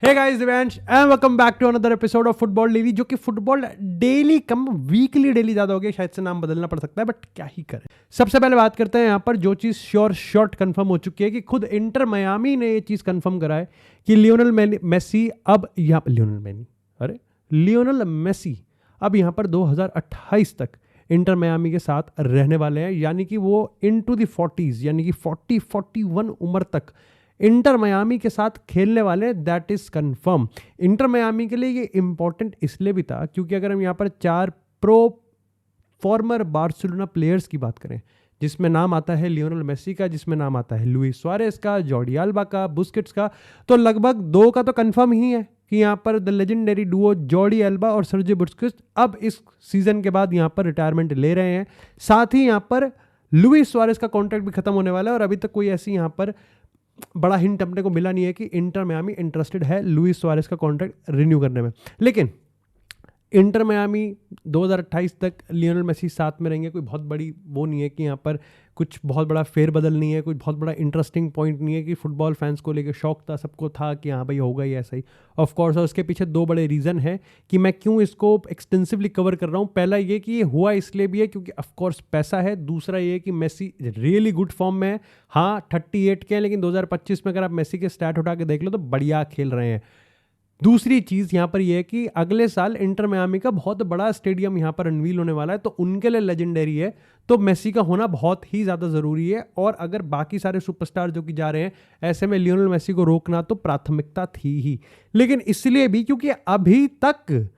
Hey guys, Divyansh and welcome back to another episode of football daily, जो कि football daily कम weekly daily ज्यादा हो गया, शायद से नाम बदलना पड़ सकता है, बट क्या ही करें। सबसे पहले बात करते हैं यहाँ पर जो चीज श्योर शॉर्ट कंफर्म हो चुकी है कि खुद इंटर मियामी ने ये चीज कंफर्म करा है कि लियोनेल मेसी अब यहाँ पर लियोनेल मेसी अब यहाँ पर 2028 तक इंटर मियामी के साथ रहने वाले हैं, यानी कि वो इनटू द 40s यानी कि 41 उम्र तक इंटर मियामी के साथ खेलने वाले, that is confirm. Inter Miami के लिए ये इंपॉर्टेंट इसलिए भी था क्योंकि अगर हम यहाँ पर 4 प्रो फॉर्मर बार्सिलोना प्लेयर्स की बात करें, जिसमें नाम आता है लियोनेल मेसी का, जिसमें नाम आता है लुइस सुआरेज का, जॉर्डी अल्बा का, बुस्केट्स का, तो लगभग 2 का तो कंफर्म ही है कि यहाँ पर the legendary Duo Jordi alba और सर्जियो बुस्केट्स अब इस सीजन के बाद यहाँ पर रिटायरमेंट ले रहे हैं। साथ ही यहाँ पर लुइस सुआरेज का कॉन्ट्रैक्ट भी खत्म होने वाला है और अभी तक कोई ऐसी यहाँ पर बड़ा हिंट अपने को मिला नहीं है कि इंटर मियामी इंटरेस्टेड है लुइस सुआरेज का कॉन्ट्रैक्ट रिन्यू करने में। लेकिन इंटर मियामी 2028 तक लियोनेल मेसी साथ में रहेंगे, कोई बहुत बड़ी वो नहीं है कि यहाँ पर कुछ बहुत बड़ा फेरबदल नहीं है, कोई बहुत बड़ा इंटरेस्टिंग पॉइंट नहीं है कि फुटबॉल फैंस को लेकर शौक था, सबको था कि हाँ भाई होगा ही ऐसा ही। ऑफ कोर्स, और उसके पीछे 2 बड़े रीज़न है कि मैं क्यों इसको एक्सटेंसिवली कवर कर रहा हूँ। पहला ये कि ये हुआ इसलिए भी है क्योंकि ऑफ कोर्स पैसा है, दूसरा ये कि मेसी रियली गुड फॉर्म में है। हाँ 38 के हैं, लेकिन 2025 में अगर आप मेसी के स्टैट उठा के देख लो तो बढ़िया खेल रहे हैं। दूसरी चीज़ यहाँ पर यह है कि अगले साल इंटर मियामी का बहुत बड़ा स्टेडियम यहाँ पर अनवील होने वाला है, तो उनके लिए लेजेंडरी है, तो मेसी का होना बहुत ही ज़्यादा ज़रूरी है। और अगर बाकी सारे सुपरस्टार जो कि जा रहे हैं, ऐसे में लियोनेल मेसी को रोकना तो प्राथमिकता थी ही। लेकिन इसलिए भी क्योंकि अभी तक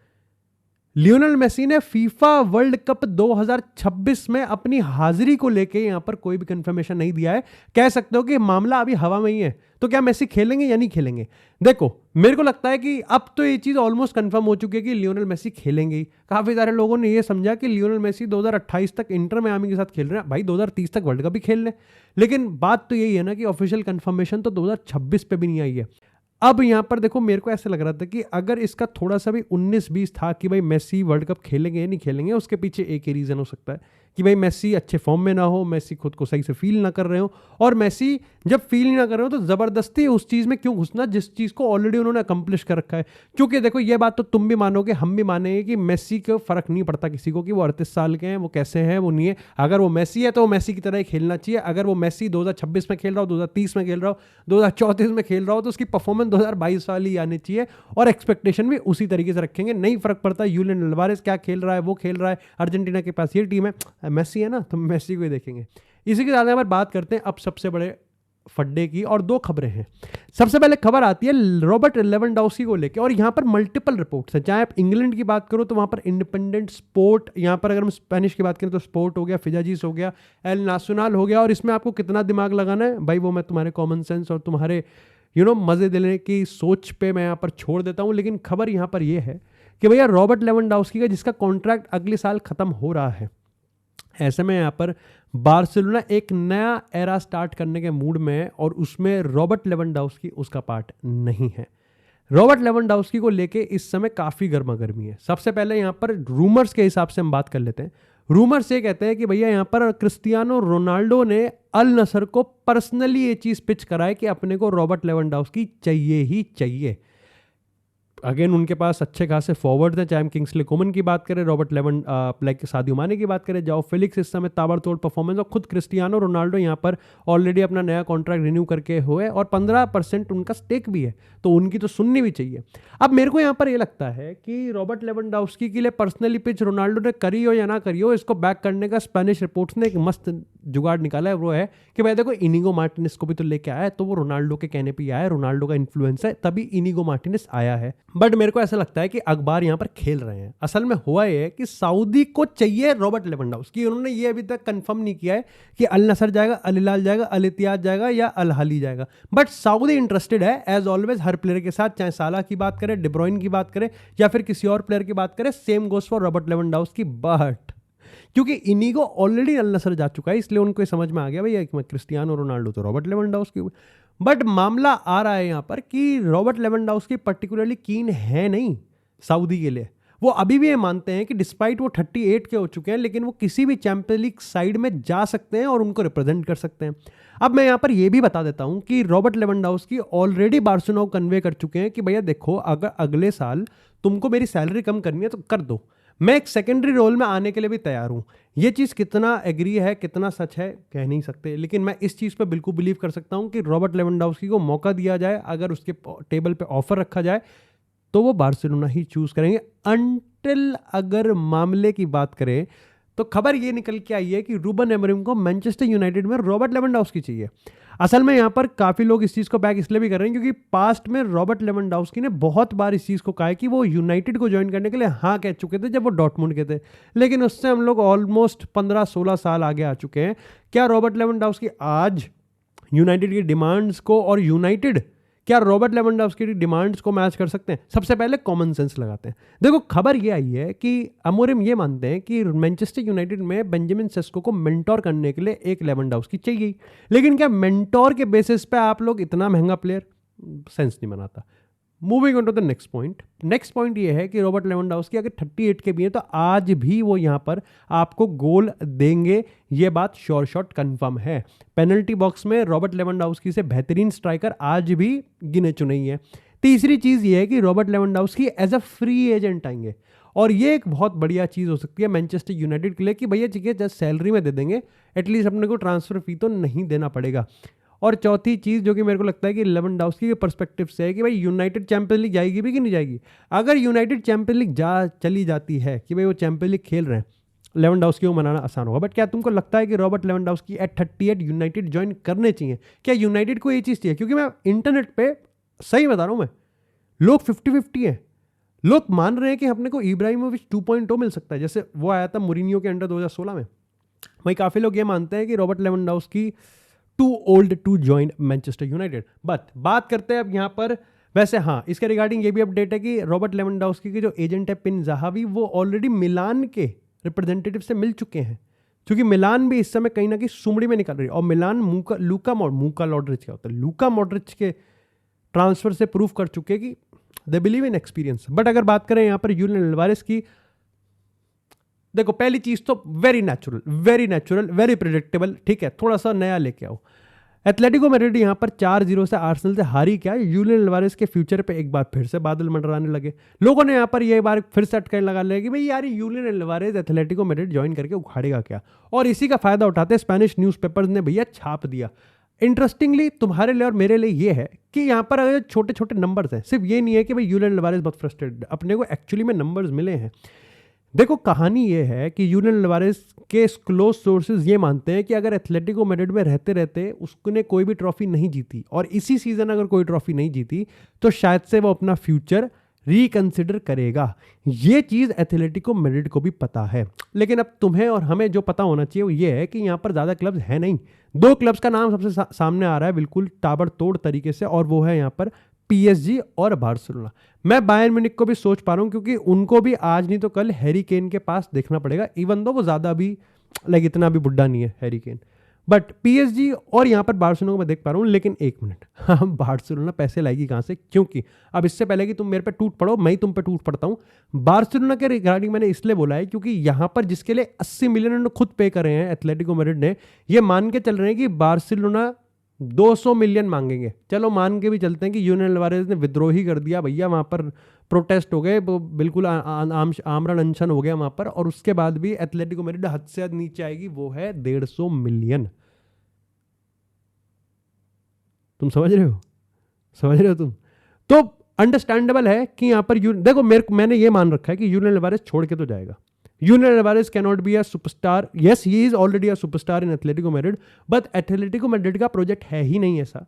लियोनेल मेसी ने फीफा वर्ल्ड कप 2026 में अपनी हाजिरी को लेके यहाँ पर कोई भी कंफर्मेशन नहीं दिया है। कह सकते हो कि मामला अभी हवा में ही है। तो क्या मेसी खेलेंगे या नहीं खेलेंगे? देखो, मेरे को लगता है कि अब तो ये चीज़ ऑलमोस्ट कंफर्म हो चुकी है कि लियोनेल मेसी खेलेंगे ही। काफ़ी सारे लोगों ने ये समझा कि लियोनेल मेसी 2028 तक इंटर मियामी के साथ खेल रहे हैं, भाई 2030 तक वर्ल्ड कप भी खेल लें। लेकिन बात तो यही है ना कि ऑफिशियल कंफर्मेशन तो 2026 पे भी नहीं आई है। अब यहाँ पर देखो, मेरे को ऐसा लग रहा था कि अगर इसका थोड़ा सा भी 19-20 था कि भाई मेसी वर्ल्ड कप खेलेंगे या नहीं खेलेंगे, उसके पीछे एक ही रीज़न हो सकता है कि भाई मेसी अच्छे फॉर्म में ना हो, मेसी खुद को सही से फील ना कर रहे हो। और मेसी जब फील ना कर रहे हो तो ज़बरदस्ती उस चीज़ में क्यों घुसना जिस चीज़ को ऑलरेडी उन्होंने अकम्प्लिश कर रखा है। क्योंकि देखो, ये बात तो तुम भी मानोगे, हम भी मानेंगे कि मेसी को फ़र्क नहीं पड़ता किसी को कि वो 38 साल के हैं, वो कैसे हैं, वो नहीं है। अगर वो मेसी है तो वो मेसी की तरह ही खेलना चाहिए। अगर वो मेसी 2026 में खेल रहा हो, 2030 में खेल रहा हो, 2034 में खेल रहा हो, तो उसकी परफॉर्मेंस 2022 वाली आनी चाहिए और एक्सपेक्टेशन भी उसी तरीके से रखेंगे। नहीं फर्क पड़ता यूलियन अल्वारेज क्या खेल रहा है, वो खेल रहा है, अर्जेंटीना के पास ये टीम है, मेसी है ना, तो मेसी को ही देखेंगे। इसी के साथ में बात करते हैं अब सबसे बड़े फड्डे की, और 2 खबरें हैं। सबसे पहले खबर आती है रॉबर्ट लेवेंडोव्स्की को लेकर, और यहाँ पर मल्टीपल रिपोर्ट्स हैं। चाहे आप इंग्लैंड की बात करो तो वहाँ पर इंडिपेंडेंट स्पोर्ट, यहाँ पर अगर हम स्पेनिश की बात करें तो स्पोर्ट हो गया, फिजाजीस हो गया, एल नाशनल हो गया। और इसमें आपको कितना दिमाग लगाना है भाई, वो मैं तुम्हारे कॉमन सेंस और तुम्हारे मज़े देने की सोच पे मैं यहाँ पर छोड़ देता हूँ। लेकिन खबर यहाँ पर यह है कि भैया रॉबर्ट लेवेंडोव्स्की का, जिसका कॉन्ट्रैक्ट अगले साल ख़त्म हो रहा है, ऐसे में यहाँ पर बार्सिलोना एक नया एरा स्टार्ट करने के मूड में है और उसमें रॉबर्ट लेवेंडोव्स्की उसका पार्ट नहीं है। रॉबर्ट लेवेंडोव्स्की को लेके इस समय काफ़ी गर्मागर्मी है। सबसे पहले यहाँ पर रूमर्स के हिसाब से हम बात कर लेते हैं। रूमर्स ये कहते हैं कि भैया यहाँ पर क्रिस्टियानो रोनाल्डो ने अल नसर को पर्सनली ये चीज़ पिच करा है कि अपने को रॉबर्ट लेवेंडोव्स्की चाहिए ही चाहिए। अगेन उनके पास अच्छे खासे फॉरवर्ड हैं, चाहे हम किंग्सले कोमन की बात करें, रॉबर्ट लाइक सादियो माने की बात करें, जाओ फेलिक्स इस समय ताबड़तोड़ परफॉर्मेंस, और खुद क्रिस्टियानो रोनाल्डो यहाँ पर ऑलरेडी अपना नया कॉन्ट्रैक्ट रिन्यू करके हुए और 15% उनका स्टेक भी है, तो उनकी तो सुननी भी चाहिए। अब मेरे को यहाँ पर ये लगता है कि रॉबर्ट लेवेंडोव्स्की के लिए पर्सनली पिच रोनाल्डो ने करी हो या ना करी हो, इसको बैक करने का स्पेनिश रिपोर्ट्स ने एक मस्त जुगाड़ निकाला है। वो है कि भाई देखो, इनिगो मार्टिनेस को भी तो लेके आया है, तो वो रोनाल्डो के कहने पे आया है, रोनाल्डो का इन्फ्लुएंस है, तभी इनिगो मार्टिनेस आया है। बट मेरे को ऐसा लगता है कि अखबार यहाँ पर खेल रहे हैं। असल में हुआ ये है कि सऊदी को चाहिए रॉबर्ट लेवेंडोव्स्की। उन्होंने ये अभी तक कंफर्म नहीं किया है कि अल नसर जाएगा, अल हिलाल जाएगा, अल इत्तिहाद जाएगा या अल अहली जाएगा, बट सऊदी इंटरेस्टेड है एज ऑलवेज हर प्लेयर के साथ, चाहे साला की बात करें, डी ब्रुयने की बात करें या फिर किसी और प्लेयर की बात करें। Same goes for Robert Lewandowski, but क्योंकि इनिगो ऑलरेडी अल नसर जा चुका है, इसलिए उनको समझ में आ गया भैया कि मैं क्रिस्टियानो रोनाल्डो तो रॉबर्ट लेवेंडोव्स्की। बट मामला आ रहा है यहाँ पर कि रॉबर्ट लेवेंडोव्स्की पर्टिकुलरली कीन है नहीं सऊदी के लिए। वो अभी भी ये मानते हैं कि डिस्पाइट वो 38 के हो चुके हैं लेकिन वो किसी भी चैंपियंस लीग साइड में जा सकते हैं और उनको रिप्रेजेंट कर सकते हैं। अब मैं यहाँ पर ये भी बता देता हूँ कि रॉबर्ट लेवेंडोव्स्की ऑलरेडी बार्सिलोना को कन्वे कर चुके हैं कि भैया देखो, अगर अगले साल तुमको मेरी सैलरी कम करनी है तो कर दो, मैं एक सेकेंडरी रोल में आने के लिए भी तैयार हूँ। ये चीज़ कितना एग्री है, कितना सच है, कह नहीं सकते, लेकिन मैं इस चीज़ पे बिल्कुल बिलीव कर सकता हूँ कि रॉबर्ट लेवेंडोव्स्की को मौका दिया जाए, अगर उसके टेबल पे ऑफर रखा जाए तो वो बार्सिलोना ही चूज़ करेंगे। अनटिल अगर मामले की बात करें तो खबर ये निकल के आई है कि रूबन एमरिम को मैनचेस्टर यूनाइटेड में रॉबर्ट लेवेंडोव्स्की चाहिए। असल में यहाँ पर काफ़ी लोग इस चीज़ को बैक इसलिए भी कर रहे हैं क्योंकि पास्ट में रॉबर्ट लेवेंडोव्स्की ने बहुत बार इस चीज़ को कहा है कि वो यूनाइटेड को ज्वाइन करने के लिए हाँ कह चुके थे जब वो डॉर्टमुंड के थे, लेकिन उससे हम लोग ऑलमोस्ट 15-16 साल आगे आ चुके हैं। क्या रॉबर्ट लेवेंडोव्स्की आज यूनाइटेड की डिमांड्स को और यूनाइटेड क्या रॉबर्ट लेवेंडोव्स्की की डिमांड्स को मैच कर सकते हैं? सबसे पहले कॉमन सेंस लगाते हैं। देखो, खबर ये आई है कि अमोरिम ये मानते हैं कि मैनचेस्टर यूनाइटेड में बेंजामिन सेस्को को मेंटोर करने के लिए एक लेवेंडोव्स्की चाहिए, लेकिन क्या मेंटोर के बेसिस पे आप लोग इतना महंगा प्लेयर, सेंस नहीं बनाता। Moving on to the next point. Next point ये है कि रॉबर्ट लेवेंडोव्स्की अगर 38 के भी हैं तो आज भी वो यहाँ पर आपको गोल देंगे, ये बात श्योर शॉट कंफर्म है। पेनल्टी बॉक्स में रॉबर्ट लेवेंडोव्स्की से बेहतरीन स्ट्राइकर आज भी गिने चुने ही है। तीसरी चीज़ ये है कि Robert Lewandowski as a free agent आएंगे और ये एक बहुत बढ़िया चीज़ हो सकती है मैनचेस्टर यूनाइटेड के लिए कि भैया ठीक है, जस्ट सैलरी में दे देंगे, एटलीस्ट अपने को ट्रांसफर फी तो नहीं देना पड़ेगा। और चौथी चीज़ जो कि मेरे को लगता है कि लेवेंडोव्स्की के पर्सपेक्टिव से है कि भाई यूनाइटेड चैंपियंस लीग जाएगी भी कि नहीं जाएगी। अगर यूनाइटेड चैंपियंस लीग चली जाती है कि भाई वो चैंपियंस लीग खेल रहे हैं, लेवेंडोव्स्की को मनाना आसान होगा। बट क्या तुमको लगता है कि Robert Lewandowski at 38 United join करने चाहिए? क्या यूनाइटेड को ये चीज़ चाहिए? क्योंकि मैं इंटरनेट पे सही बता रहा हूँ, मैं लोग 50-50 हैं। लोग मान रहे हैं कि अपने को इब्राहिमोविच 2.0 मिल सकता है, जैसे वो आया था मुरीनियो के अंडर 2016 में। वहीं काफ़ी लोग ये मानते हैं कि Robert Lewandowski too old to join Manchester United. But बात करते हैं अब यहाँ पर, वैसे हाँ, इसके रिगार्डिंग ये भी अपडेट है कि रॉबर्ट लेवेंडोव्स्की के जो एजेंट है पिन ज़हावी, वो ऑलरेडी मिलान के रिप्रेजेंटेटिव से मिल चुके हैं, क्योंकि मिलान भी इस समय कहीं ना कहीं सुमड़ी में निकल रही है। और मिलान लूका मॉड्रिच क्या होता है, लूका मॉड्रिच के ट्रांसफर से प्रूव कर चुके कि they believe in experience. But अगर बात करें यहाँ पर यूलियन अल्वारेस की, देखो पहली चीज तो वेरी नेचुरल, वेरी प्रिडिक्टेबल, ठीक है, थोड़ा सा नया लेके आओ। एथलेटिको मैड्रिड यहाँ पर 4-0 से आर्सेनल से हारी। क्या यूलियन अल्वारेस के फ्यूचर पे एक बार फिर से बादल मंडराने लगे। लोगों ने यहाँ पर ये बार फिर से अटकन लगा लिया कि भाई यार Julian Alvarez Atletico Madrid join करके उखाड़ेगा क्या, और इसी का फायदा उठाते स्पेनिश न्यूज़पेपर्स ने भैया छाप दिया। इंटरेस्टिंगली तुम्हारे लिए और मेरे लिए ये है कि यहाँ पर अगर छोटे छोटे नंबर्स हैं, सिर्फ ये नहीं है कि भाई यूलियन अल्वारेस बहुत फ्रस्ट्रेटेड, अपने को एक्चुअली में नंबर्स मिले हैं। देखो कहानी ये है कि यूलियन अल्वारेस के क्लोज सोर्सेज ये मानते हैं कि अगर एथलेटिको मैड्रिड में रहते रहते उसने कोई भी ट्रॉफी नहीं जीती और इसी सीजन अगर कोई ट्रॉफी नहीं जीती तो शायद से वो अपना फ्यूचर रिकंसिडर करेगा। ये चीज़ एथलेटिको मैड्रिड को भी पता है, लेकिन अब तुम्हें और हमें जो पता होना चाहिए वो ये है कि यहाँ पर ज़्यादा क्लब्स हैं नहीं। 2 क्लब्स का नाम सबसे सामने आ रहा है बिल्कुल ताबड़तोड़ तरीके से, और वो है यहाँ पर PSG और बार्सिलोना। मैं बायर्न म्यूनिख को भी सोच पा रहा हूँ क्योंकि उनको भी आज नहीं तो कल हैरी केन के पास देखना पड़ेगा, इवन दो वो ज़्यादा भी इतना भी बुढ़ा नहीं है हैरी केन। बट PSG और यहाँ पर बार्सिलोना को मैं देख पा रहा हूँ। लेकिन एक मिनट, हाँ, बार्सिलोना पैसे लाएगी कहाँ से? क्योंकि अब इससे पहले कि तुम मेरे पे टूट पड़ो, मैं ही तुम पे टूट पड़ता हूँ। बार्सिलोना के रिगार्डिंग मैंने इसलिए बोला है क्योंकि यहाँ पर जिसके लिए 80 मिलियन खुद पे कर रहे हैं एथलेटिको मैड्रिड ने, ये मान के चल रहे हैं कि बार्सिलोना 200 मिलियन मांगेंगे। चलो मान के भी चलते हैं कि यूलियन अल्वारेस ने विद्रोही कर दिया भैया, वहाँ पर प्रोटेस्ट हो गए, बिल्कुल आमरण अनशन हो गया वहाँ पर, और उसके बाद भी एथलेटिको मैड्रिड हद से हद नीचे आएगी, वो है 150 मिलियन। तुम समझ रहे हो तुम? तो अंडरस्टैंडेबल है कि यहाँ पर देखो मैंने ये मान रखा है कि यूलियन अल्वारेस छोड़ के तो जाएगा। Julian Alvarez cannot be a superstar. Yes, he is already a superstar in Atletico Madrid, but Atletico Madrid का प्रोजेक्ट है ही नहीं ऐसा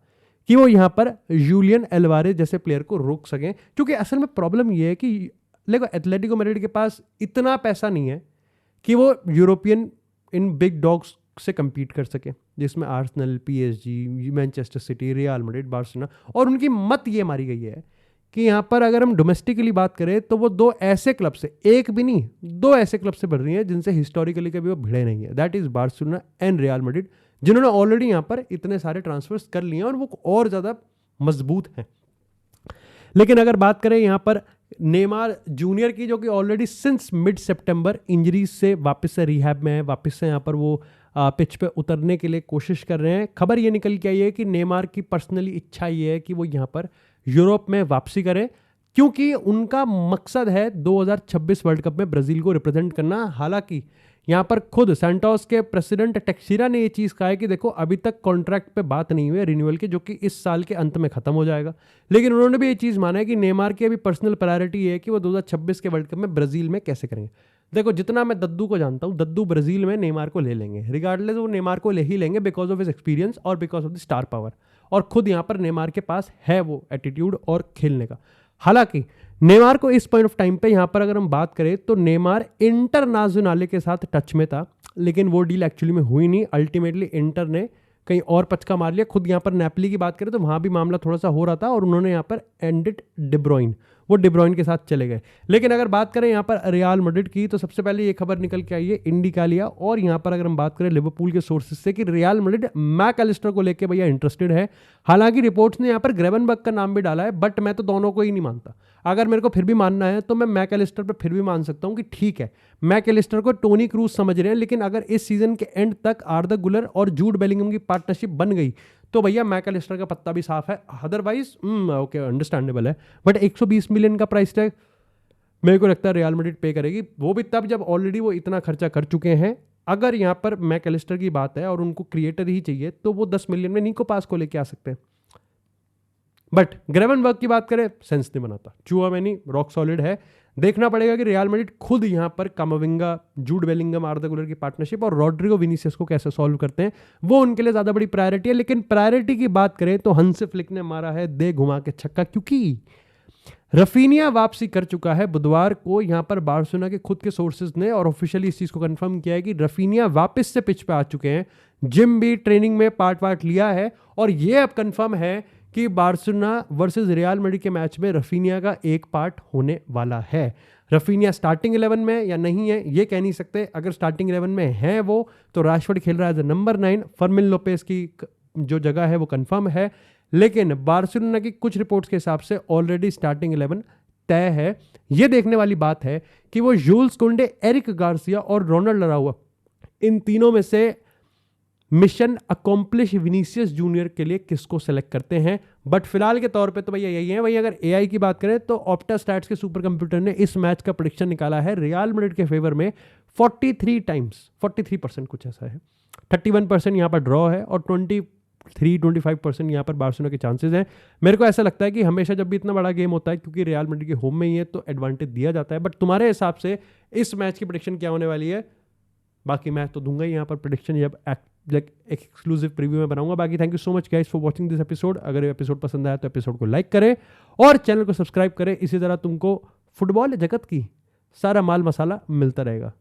कि वो यहाँ पर यूलियन अल्वारेस जैसे प्लेयर को रोक सकें। क्योंकि असल में प्रॉब्लम ये है कि देखो एथलेटिको मैड्रिड के पास इतना पैसा नहीं है कि वो यूरोपियन इन बिग डॉग्स से compete कर सके, जिसमें Arsenal, PSG, Manchester city, real Madrid, Barcelona. और उनकी मत ये मारी गई है कि यहाँ पर अगर हम डोमेस्टिकली बात करें तो वो 2 ऐसे क्लब से, एक भी नहीं 2 ऐसे क्लब से बढ़ रही हैं जिनसे हिस्टोरिकली कभी वो भिड़े नहीं है। That is Barcelona and real Madrid, जिन्होंने ऑलरेडी यहाँ पर इतने सारे ट्रांसफर्स कर लिए हैं और वो और ज़्यादा मजबूत हैं। लेकिन अगर बात करें यहाँ पर नेमार जूनियर की, जो कि ऑलरेडी सिंस मिड सितंबर इंजरी से वापस से रिहैब में है, वापस से यहाँ पर वो पिच पे उतरने के लिए कोशिश कर रहे हैं। खबर ये निकल के आई है कि नेमार की पर्सनली इच्छा ये है कि वो यहाँ पर यूरोप में वापसी करें, क्योंकि उनका मकसद है 2026 वर्ल्ड कप में ब्राजील को रिप्रेजेंट करना। हालांकि यहाँ पर खुद सैंटोस के प्रेसिडेंट टेक्सीरा ने ये चीज़ कहा है कि देखो अभी तक कॉन्ट्रैक्ट पे बात नहीं हुई है रिन्यूअल की, जो कि इस साल के अंत में खत्म हो जाएगा। लेकिन उन्होंने भी ये चीज़ माना है कि नेमार की अभी पर्सनल प्रायोरिटी है कि वो 2026 के वर्ल्ड कप में ब्राजील में कैसे करेंगे। देखो जितना मैं दद्दू को जानता हूँ, दद्दू ब्राजील में नेमार को ले लेंगे, रिगार्डलेस वो नेमार को ले ही लेंगे बिकॉज ऑफ हिज एक्सपीरियंस और because of the star power, और खुद यहाँ पर नेमार के पास है वो एटीट्यूड और खेलने का। हालांकि नेमार को इस पॉइंट ऑफ टाइम पे यहाँ पर अगर हम बात करें तो नेमार इंटरनेशनल के साथ टच में था, लेकिन वो डील एक्चुअली में हुई नहीं। अल्टीमेटली इंटर ने कहीं और पचका मार लिया। खुद यहाँ पर नेपली की बात करें तो वहाँ भी मामला थोड़ा सा हो रहा था और उन्होंने यहाँ पर एंडिड डिब्रोइन, वो डिब्रोइन के साथ चले गए। लेकिन अगर बात करें यहाँ पर रियल मैड्रिड की, तो सबसे पहले ये खबर निकल के आई है इंडिकालिया, और यहाँ पर अगर हम बात करें लिवरपूल के सोर्सेज से कि रियल मैड्रिड मैकअलिस्टर को लेके भैया इंटरेस्टेड है। हालांकि रिपोर्ट्स ने यहाँ पर ग्रेवनबर्ग का नाम भी डाला है, बट मैं तो दोनों को ही नहीं मानता। अगर मेरे को फिर भी मानना है तो मैं मैकअलिस्टर पर फिर भी मान सकता हूँ कि ठीक है, मैकअलिस्टर को टोनी क्रूज समझ रहे हैं, लेकिन अगर इस सीजन के एंड तक आर्दा गुलर और जूड बेलिंगम की पार्टनरशिप बन गई तो भैया मैकअलिस्टर का पत्ता भी साफ है। अदरवाइज ओके अंडरस्टैंडेबल है, बट 120 मिलियन का प्राइस टैग मेरे को लगता है रियल मैड्रिड पे करेगी, वो भी तब जब ऑलरेडी वो इतना खर्चा कर चुके हैं। अगर यहाँ पर मैकअलिस्टर की बात है और उनको क्रिएटर ही चाहिए तो वो 10 मिलियन में निको पास को लेके आ सकते हैं। बट ग्रेवनबर्ग की बात करें, सेंस नहीं बनाता, चूहा में नहीं, रॉक सॉलिड है। देखना पड़ेगा कि रियल मैड्रिड खुद यहाँ पर कामाविंगा, जूड बेलिंगम, आर्दा गुलर की पार्टनरशिप और रॉड्रिगो विनीसियस को कैसे सॉल्व करते हैं, वो उनके लिए ज़्यादा बड़ी प्रायोरिटी है। लेकिन प्रायोरिटी की बात करें तो हंस फ्लिक ने मारा है दे घुमा के छक्का, क्योंकि रफीनिया वापसी कर चुका है बुधवार को। यहाँ पर बार्सिलोना के खुद के सोर्सेज ने और ऑफिशियली इस चीज़ को कंफर्म किया है कि रफीनिया वापस से पिच पे आ चुके हैं, जिम भी ट्रेनिंग में पार्ट लिया है, और ये अब कंफर्म है कि बार्सिलोना वर्सेस रियल मैड्रिड के मैच में रफीनिया का एक पार्ट होने वाला है। रफीनिया स्टार्टिंग 11 में या नहीं है ये कह नहीं सकते। अगर स्टार्टिंग 11 में है वो, तो राशफोर्ड खेल रहा है एज नंबर 9, फर्मिन लोपेस की जो जगह है वो कंफर्म है। लेकिन बार्सिलोना की कुछ रिपोर्ट्स के हिसाब से ऑलरेडी स्टार्टिंग 11 तय है। ये देखने वाली बात है कि वो जूल्स कुंडे, एरिक गार्सिया और रोनाल्ड अराउआ, इन तीनों में से मिशन अकॉम्प्लिश विनीसियस जूनियर के लिए किसको सेलेक्ट करते हैं। बट फिलहाल के तौर पे तो भैया यही है। वही अगर एआई की बात करें तो ऑप्टा स्टैट्स के सुपर कंप्यूटर ने इस मैच का प्रेडिक्शन निकाला है रियल मैड्रिड के फेवर में 43% कुछ ऐसा है। 31% यहाँ पर ड्रॉ है और 23-25% यहाँ पर बार्सिलोना के चांसेस हैं। मेरे को ऐसा लगता है कि हमेशा जब भी इतना बड़ा गेम होता है, क्योंकि रियल मैड्रिड के होम में ही है, तो एडवांटेज दिया जाता है। बट तुम्हारे हिसाब से इस मैच की प्रेडिक्शन क्या होने वाली है? बाकी मैं तो दूंगा ही यहाँ पर प्रेडिक्शन जब एक एक्सक्लूसिव प्रीव्यू में बनाऊंगा। बाकी thank you so much guys for watching this episode. अगर ये एपिसोड पसंद आया तो एपिसोड को लाइक करें और चैनल को सब्सक्राइब करें। इसी तरह तुमको फुटबॉल जगत की सारा माल मसाला मिलता रहेगा।